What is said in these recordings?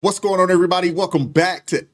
What's going on, everybody? Welcome back to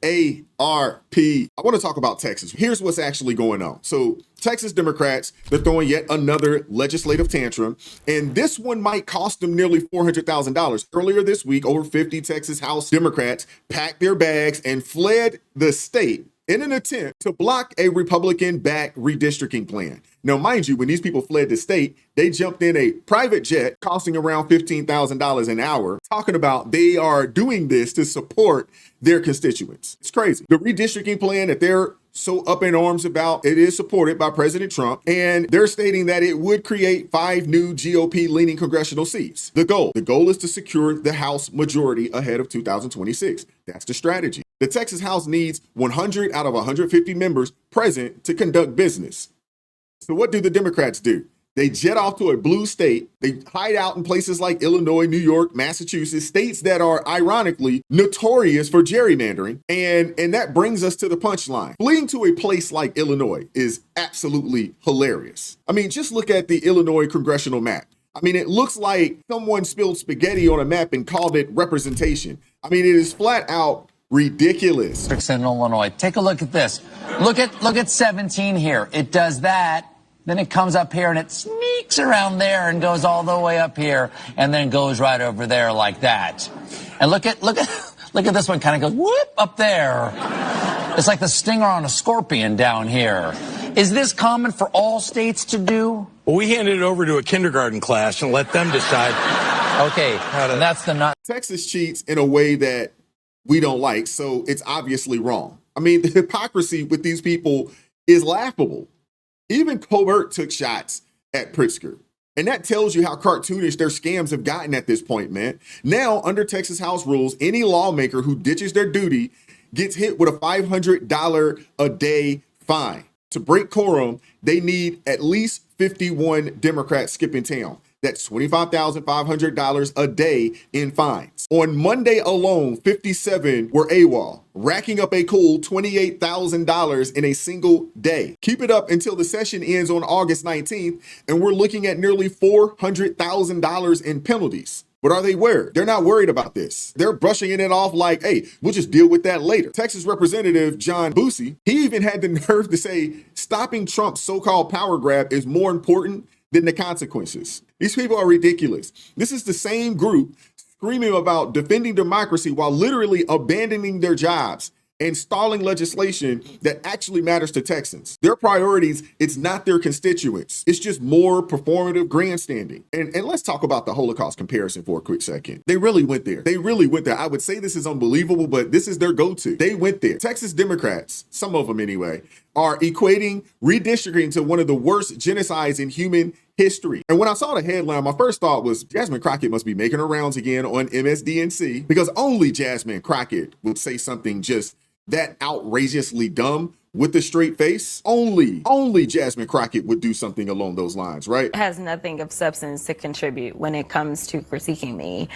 ARP. I want to talk about Texas. Here's what's actually going on. So Texas Democrats, they're throwing yet another legislative tantrum, and this one might cost them nearly $400,000. Earlier this week, over 50 Texas House Democrats packed their bags and fled the state in an attempt to block a Republican-backed redistricting plan. Now, mind you, when these people fled the state, they jumped in a private jet costing around $15,000 an hour, talking about they are doing this to support their constituents. It's crazy. The redistricting plan that they're so up in arms about, it is supported by President Trump, and they're stating that it would create 5 new GOP-leaning congressional seats. The goal is to secure the House majority ahead of 2026. That's the strategy. The Texas House needs 100 out of 150 members present to conduct business. So what do the Democrats do? They jet off to a blue state. They hide out in places like Illinois, New York, Massachusetts, states that are ironically notorious for gerrymandering. And that brings us to the punchline. Fleeing to a place like Illinois is absolutely hilarious. I mean, just look at the Illinois congressional map. I mean, it looks like someone spilled spaghetti on a map and called it representation. I mean, it is flat out ridiculous. In Illinois. Take a look at this. Look at 17 here. It does that. Then it comes up here and it sneaks around there and goes all the way up here and then goes right over there like that. And look at this one, kind of goes whoop up there. It's like the stinger on a scorpion down here. Is this common for all states to do? Well, we handed it over to a kindergarten class and let them decide. Okay, and that's the nut. Texas cheats in a way that we don't like, so it's obviously wrong. I mean, the hypocrisy with these people is laughable. Even Colbert took shots at Pritzker. And that tells you how cartoonish their scams have gotten at this point, man. Now, under Texas House rules, any lawmaker who ditches their duty gets hit with a $500 a day fine. To break quorum, they need at least 51 Democrats skipping town. That's $25,500 a day in fines. On Monday alone, 57 were AWOL, racking up a cool $28,000 in a single day. Keep it up until the session ends on August 19th, and we're looking at nearly $400,000 in penalties. But are they worried? They're not worried about this. They're brushing it off like, hey, we'll just deal with that later. Texas Representative John Boosie, he even had the nerve to say stopping Trump's so-called power grab is more important than the consequences. These people are ridiculous. This is the same group screaming about defending democracy while literally abandoning their jobs and stalling legislation that actually matters to Texans. Their priorities, it's not their constituents. It's just more performative grandstanding. And let's talk about the Holocaust comparison for a quick second. They really went there. They really went there. I would say this is unbelievable, but this is their go-to. They went there. Texas Democrats, some of them anyway, are equating redistricting to one of the worst genocides in human history. And when I saw the headline, my first thought was Jasmine Crockett must be making her rounds again on MSDNC, because only Jasmine Crockett would say something just that outrageously dumb with a straight face. Only Jasmine Crockett would do something along those lines, right? It has nothing of substance to contribute when it comes to critiquing me.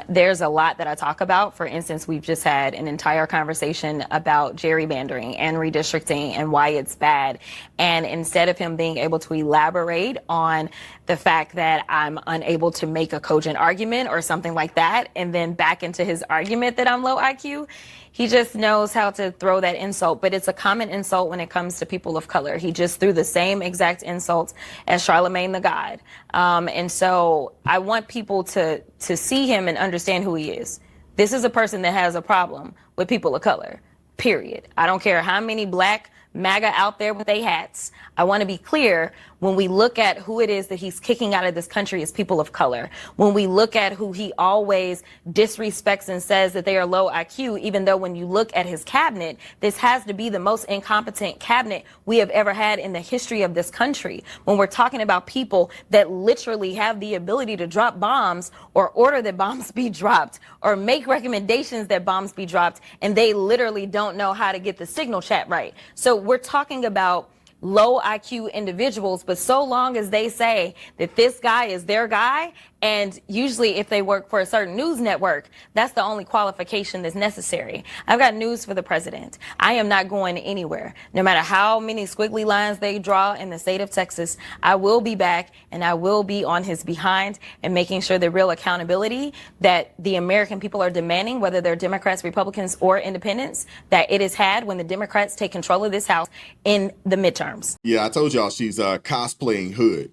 There's a lot that I talk about. For instance, we've just had an entire conversation about gerrymandering and redistricting and why it's bad. And instead of him being able to elaborate on the fact that I'm unable to make a cogent argument or something like that, and then back into his argument that I'm low IQ, he just knows how to throw that insult, but it's a common insult when it comes to people of color. He just threw the same exact insults as Charlemagne the God. And so I want people to see him and understand who he is. This is a person that has a problem with people of color, period. I don't care how many black MAGA out there with their hats. I want to be clear, when we look at who it is that he's kicking out of this country is people of color. When we look at who he always disrespects and says that they are low IQ, even though when you look at his cabinet, this has to be the most incompetent cabinet we have ever had in the history of this country. When we're talking about people that literally have the ability to drop bombs or order that bombs be dropped or make recommendations that bombs be dropped, and they literally don't know how to get the signal chat right. So we're talking about low IQ individuals, but so long as they say that this guy is their guy, and usually if they work for a certain news network, that's the only qualification that's necessary. I've got news for the president. I am not going anywhere. No matter how many squiggly lines they draw in the state of Texas, I will be back and I will be on his behind and making sure the real accountability that the American people are demanding, whether they're Democrats, Republicans, or independents, that it is had when the Democrats take control of this House in the midterms. Yeah, I told y'all she's cosplaying hood.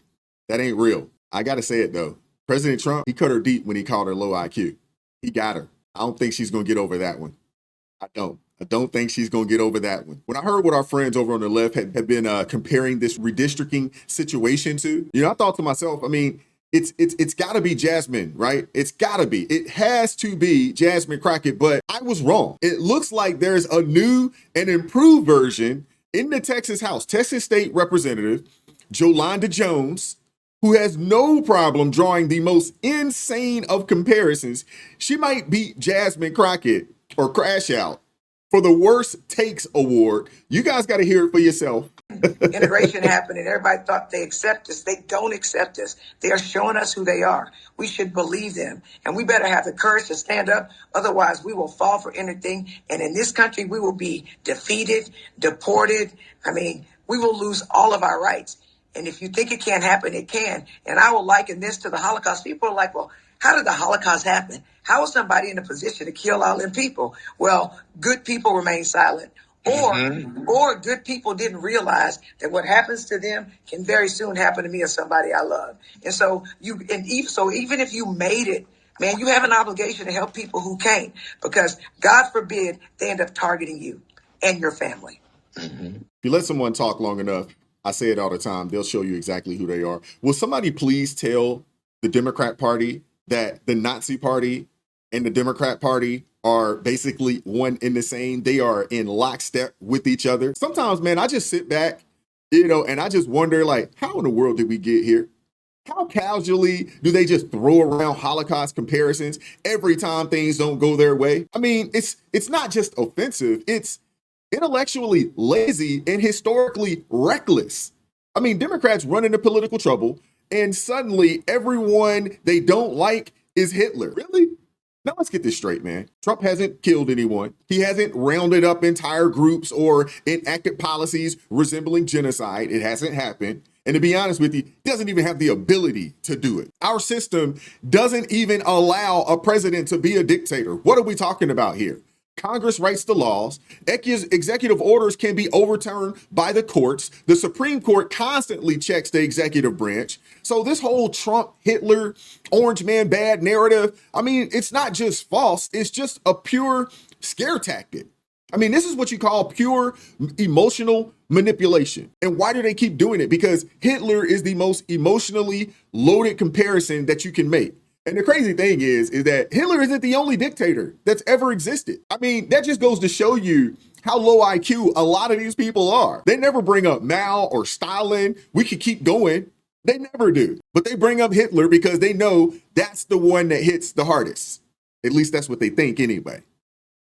That ain't real. I got to say it, though. President Trump, he cut her deep when he called her low IQ. He got her. I don't think she's going to get over that one. I don't think she's going to get over that one. When I heard what our friends over on the left had been comparing this redistricting situation to, I thought to myself, I mean, it's got to be Jasmine, right? It's got to be. It has to be Jasmine Crockett, but I was wrong. It looks like there's a new and improved version in the Texas House. Texas State Representative Jolanda Jones, who has no problem drawing the most insane of comparisons. She might beat Jasmine Crockett or Crash Out for the Worst Takes Award. You guys got to hear it for yourself. Integration happened and everybody thought they accept us. They don't accept us. They are showing us who they are. We should believe them. And we better have the courage to stand up. Otherwise, we will fall for anything. And in this country, we will be defeated, deported. I mean, we will lose all of our rights. And if you think it can't happen, it can. And I will liken this to the Holocaust. People are like, well, how did the Holocaust happen? How was somebody in a position to kill all them people? Well, good people remain silent. Or good people didn't realize that what happens to them can very soon happen to me or somebody I love. And so even if you made it, man, you have an obligation to help people who can't, because God forbid they end up targeting you and your family. If you let someone talk long enough, I say it all the time, they'll show you exactly who they are. Will somebody please tell the Democrat Party that the Nazi Party and the Democrat Party are basically one in the same? They are in lockstep with each other. Sometimes, man, I just sit back, and I just wonder, like, how in the world did we get here? How casually do they just throw around Holocaust comparisons every time things don't go their way? I mean, it's not just offensive, it's intellectually lazy and historically reckless. I mean, Democrats run into political trouble and suddenly everyone they don't like is Hitler. Really? Now let's get this straight, man. Trump hasn't killed anyone. He hasn't rounded up entire groups or enacted policies resembling genocide. It hasn't happened. And to be honest with you, he doesn't even have the ability to do it. Our system doesn't even allow a president to be a dictator. What are we talking about here? Congress writes the laws. Executive orders can be overturned by the courts. The Supreme Court constantly checks the executive branch. So this whole Trump, Hitler, orange man bad narrative, I mean, it's not just false. It's just a pure scare tactic. I mean, this is what you call pure emotional manipulation. And why do they keep doing it? Because Hitler is the most emotionally loaded comparison that you can make. And the crazy thing is that Hitler isn't the only dictator that's ever existed. I mean, that just goes to show you how low IQ a lot of these people are. They never bring up Mao or Stalin. We could keep going. They never do. But they bring up Hitler because they know that's the one that hits the hardest. At least that's what they think anyway.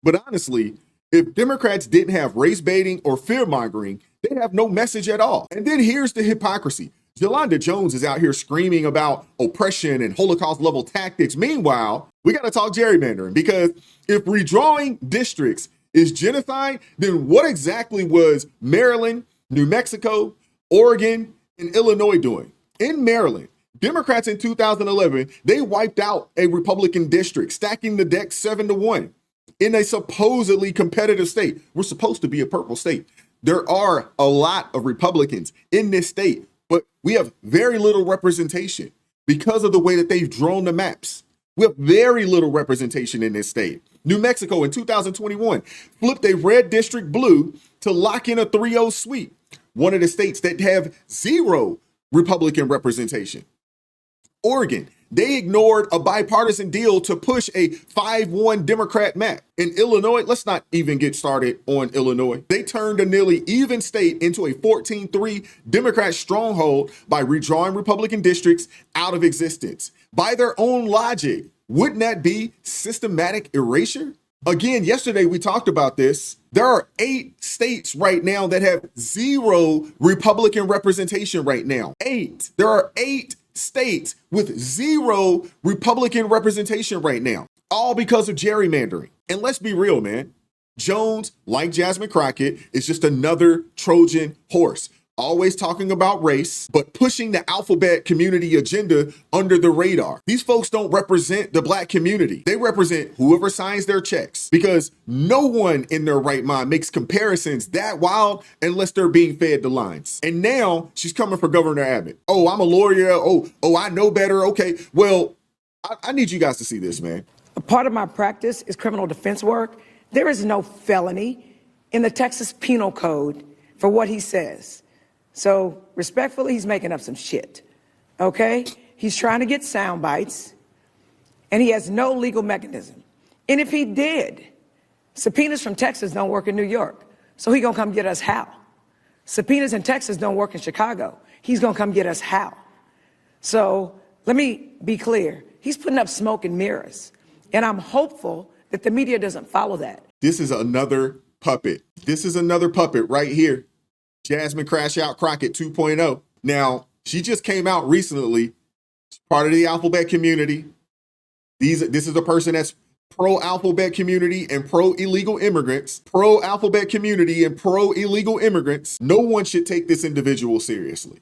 But honestly, if Democrats didn't have race baiting or fear mongering, they'd have no message at all. And then here's the hypocrisy. Jolanda Jones is out here screaming about oppression and Holocaust level tactics. Meanwhile, we got to talk gerrymandering, because if redrawing districts is genocide, then what exactly was Maryland, New Mexico, Oregon, and Illinois doing? In Maryland, Democrats in 2011, they wiped out a Republican district, stacking the deck 7-1 in a supposedly competitive state. We're supposed to be a purple state. There are a lot of Republicans in this state, but we have very little representation because of the way that they've drawn the maps. We have very little representation in this state. New Mexico in 2021 flipped a red district blue to lock in a 3-0 sweep, one of the states that have zero Republican representation. Oregon, they ignored a bipartisan deal to push a 5-1 Democrat map. In Illinois, let's not even get started on Illinois. They turned a nearly even state into a 14-3 Democrat stronghold by redrawing Republican districts out of existence. By their own logic, wouldn't that be systematic erasure? Again, yesterday we talked about this. There are 8 states right now that have 0 Republican representation right now. 8. There are 8 states with 0 Republican representation right now, all because of gerrymandering. And let's be real, man. Jones, like Jasmine Crockett, is just another Trojan horse. Always talking about race, but pushing the alphabet community agenda under the radar. These folks don't represent the black community. They represent whoever signs their checks, because no one in their right mind makes comparisons that wild unless they're being fed the lines. And now she's coming for Governor Abbott. Oh, I'm a lawyer. Oh, I know better. Okay, well, I need you guys to see this, man. A part of my practice is criminal defense work. There is no felony in the Texas Penal Code for what he says. So respectfully, he's making up some shit, okay? He's trying to get sound bites, and he has no legal mechanism. And if he did, subpoenas from Texas don't work in New York, so he gonna come get us how? Subpoenas in Texas don't work in Chicago. He's gonna come get us how? So let me be clear. He's putting up smoke and mirrors, and I'm hopeful that the media doesn't follow that. This is another puppet. This is another puppet right here. Jasmine Crash Out Crockett 2.0. Now, she just came out recently. She's part of the alphabet community. This is a person that's pro-alphabet community and pro-illegal immigrants. Pro-alphabet community and pro-illegal immigrants. No one should take this individual seriously.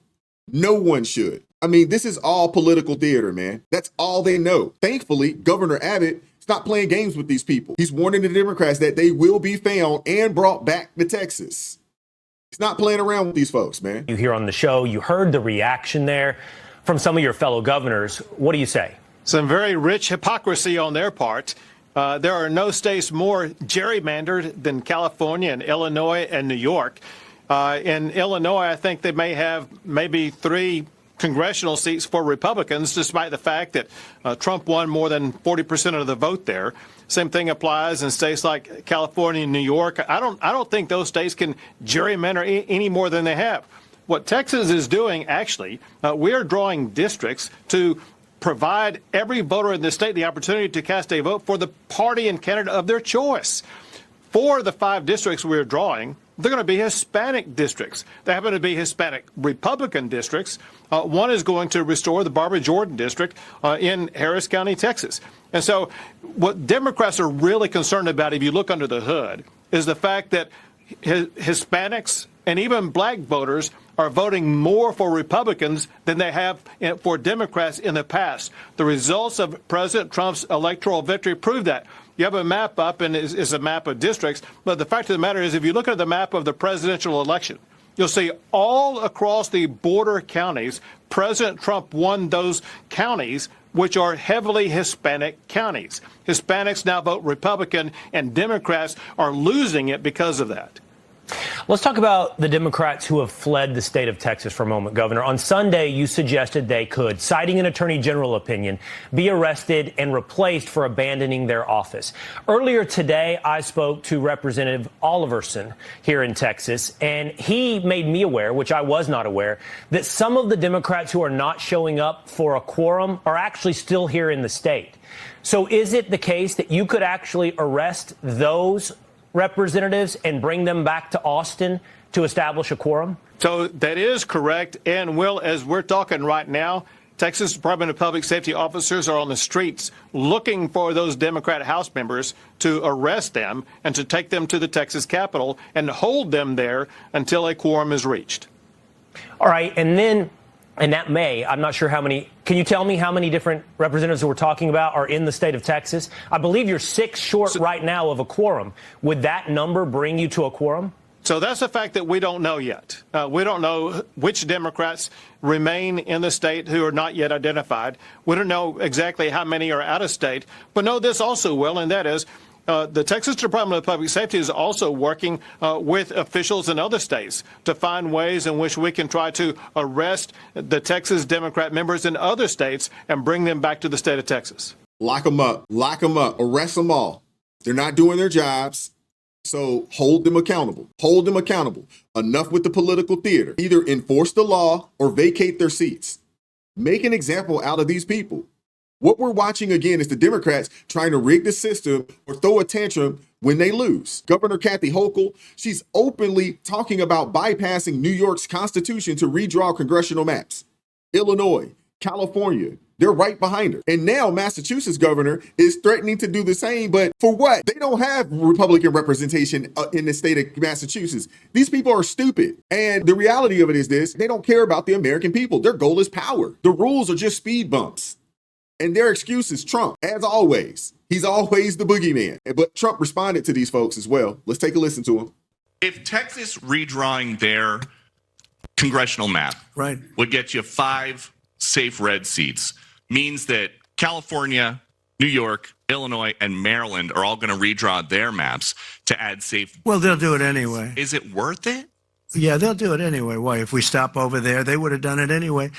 No one should. I mean, this is all political theater, man. That's all they know. Thankfully, Governor Abbott is not playing games with these people. He's warning the Democrats that they will be found and brought back to Texas. He's not playing around with these folks, man. You hear on the show, you heard the reaction there from some of your fellow governors. What do you say? Some very rich hypocrisy on their part. There are no states more gerrymandered than California and Illinois and New York. In Illinois, I think they may have maybe 3 congressional seats for Republicans, despite the fact that Trump won more than 40% of the vote there. Same thing applies in states like California and New York. I don't think those states can gerrymander any more than they have. What Texas is doing, actually, we are drawing districts to provide every voter in the state the opportunity to cast a vote for the party and candidate of their choice. 4 of the 5 districts we're drawing, they're going to be Hispanic districts. They happen to be Hispanic Republican districts. One is going to restore the Barbara Jordan district in Harris County, Texas. And so what Democrats are really concerned about, if you look under the hood, is the fact that Hispanics and even black voters are voting more for Republicans than they have for Democrats in the past. The results of President Trump's electoral victory prove that. You have a map up, and it's a map of districts. But the fact of the matter is, if you look at the map of the presidential election, you'll see all across the border counties, President Trump won those counties, which are heavily Hispanic counties. Hispanics now vote Republican, and Democrats are losing it because of that. Let's talk about the Democrats who have fled the state of Texas for a moment, Governor. On Sunday, you suggested they could, citing an attorney general opinion, be arrested and replaced for abandoning their office. Earlier today, I spoke to Representative Oliverson here in Texas, and he made me aware, which I was not aware, that some of the Democrats who are not showing up for a quorum are actually still here in the state. So is it the case that you could actually arrest those representatives and bring them back to Austin to establish a quorum? So that is correct. And, Will, as we're talking right now, Texas Department of Public Safety officers are on the streets looking for those Democrat House members to arrest them and to take them to the Texas Capitol and hold them there until a quorum is reached. All right. And then, and that may, I'm not sure how many, can you tell me how many different representatives that we're talking about are in the state of Texas? I believe you're 6 short right now of a quorum. Would that number bring you to a quorum? So that's a fact that we don't know yet. We don't know which Democrats remain in the state who are not yet identified. We don't know exactly how many are out of state. But know this also, Will, and that is the Texas Department of Public Safety is also working with officials in other states to find ways in which we can try to arrest the Texas Democrat members in other states and bring them back to the state of Texas. Lock them up, arrest them all. They're not doing their jobs. So hold them accountable. Hold them accountable. Enough with the political theater. Either enforce the law or vacate their seats. Make an example out of these people. What we're watching again is the Democrats trying to rig the system or throw a tantrum when they lose. Governor Kathy Hochul, she's openly talking about bypassing New York's constitution to redraw congressional maps. Illinois, California, they're right behind her. And now Massachusetts governor is threatening to do the same, but for what? They don't have Republican representation in the state of Massachusetts. These people are stupid. And the reality of it is this, they don't care about the American people. Their goal is power. The rules are just speed bumps. And their excuse is Trump, as always. He's always the boogeyman. But Trump responded to these folks as well. Let's take a listen to him. If Texas redrawing their congressional map would get you 5 safe red seats, means that California, New York, Illinois, and Maryland are all going to redraw their maps to add safe. Well, they'll do it anyway. Is it worth it? Yeah, they'll do it anyway. Why? If we stop over there, they would have done it anyway.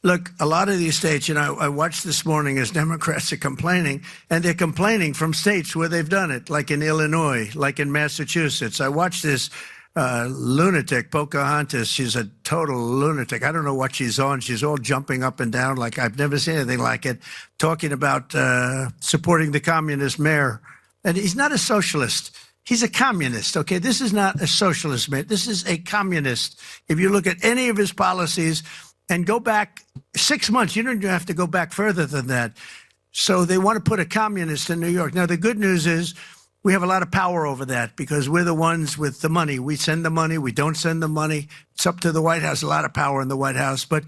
Look, a lot of these states, I watched this morning as Democrats are complaining, and they're complaining from states where they've done it, like in Illinois, like in Massachusetts. I watched this lunatic, Pocahontas. She's a total lunatic. I don't know what she's on. She's all jumping up and down like I've never seen anything like it, talking about supporting the communist mayor. And he's not a socialist. He's a communist, okay? This is not a socialist, man. This is a communist. If you look at any of his policies and go back 6 months, you don't even have to go back further than that. So they want to put a communist in New York. Now, the good news is we have a lot of power over that because we're the ones with the money. We send the money. We don't send the money. It's up to the White House, a lot of power in the White House. But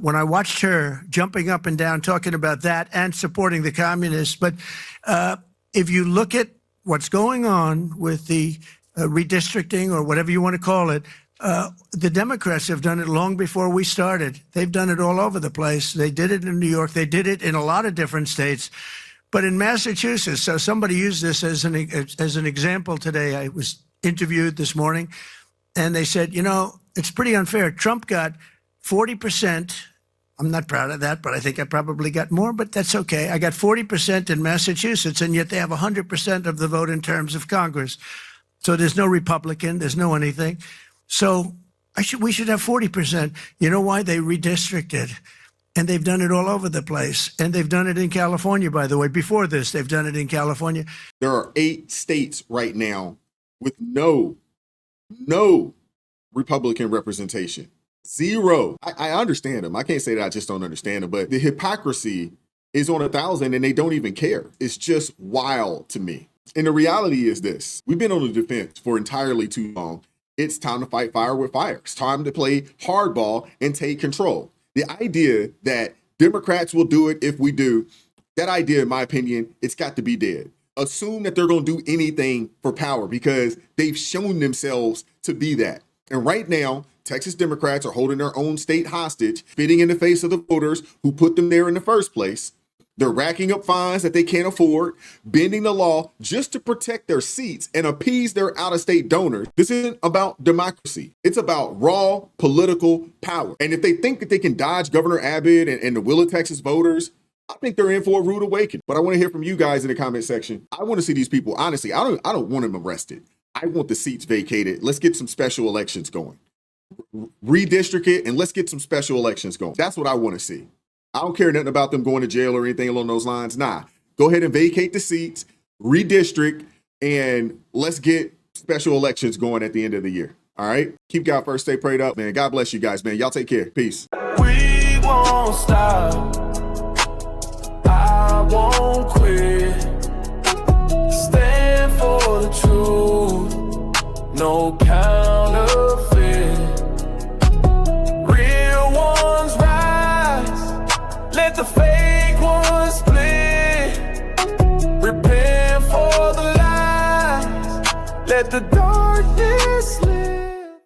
when I watched her jumping up and down, talking about that and supporting the communists, but if you look at what's going on with the redistricting or whatever you want to call it, the Democrats have done it long before we started. They've done it all over the place. They did it in New York. They did it in a lot of different states. But in Massachusetts, so somebody used this as an example today. I was interviewed this morning, and they said, it's pretty unfair. Trump got 40%. I'm not proud of that, but I think I probably got more, but that's okay. I got 40% in Massachusetts, and yet they have 100% of the vote in terms of Congress. So there's no Republican, there's no anything. So we should have 40%. You know why? They redistricted, and they've done it all over the place. And they've done it in California, by the way. Before this, they've done it in California. There are 8 states right now with no Republican representation. 0. I understand them. I can't say that I just don't understand them, but the hypocrisy is on 1,000 and they don't even care. It's just wild to me. And the reality is this. We've been on the defense for entirely too long. It's time to fight fire with fire. It's time to play hardball and take control. The idea that Democrats will do it if we do, that idea, in my opinion, it's got to be dead. Assume that they're going to do anything for power because they've shown themselves to be that. And right now, Texas Democrats are holding their own state hostage, spitting in the face of the voters who put them there in the first place. They're racking up fines that they can't afford, bending the law just to protect their seats and appease their out-of-state donors. This isn't about democracy. It's about raw political power. And if they think that they can dodge Governor Abbott and the will of Texas voters, I think they're in for a rude awakening. But I want to hear from you guys in the comment section. I want to see these people. Honestly, I don't want them arrested. I want the seats vacated. Let's get some special elections going. Redistrict it and let's get some special elections going. That's what I want to see. I don't care nothing about them going to jail or anything along those lines. Nah, go ahead and vacate the seats, redistrict, and let's get special elections going at the end of the year. All right? Keep God first. Stay prayed up, man. God bless you guys, man. Y'all take care. Peace. We won't stop. I won't quit. Stand for the truth. No counterfeit. Real ones rise. Let the fake ones split. Repent for the lies. Let the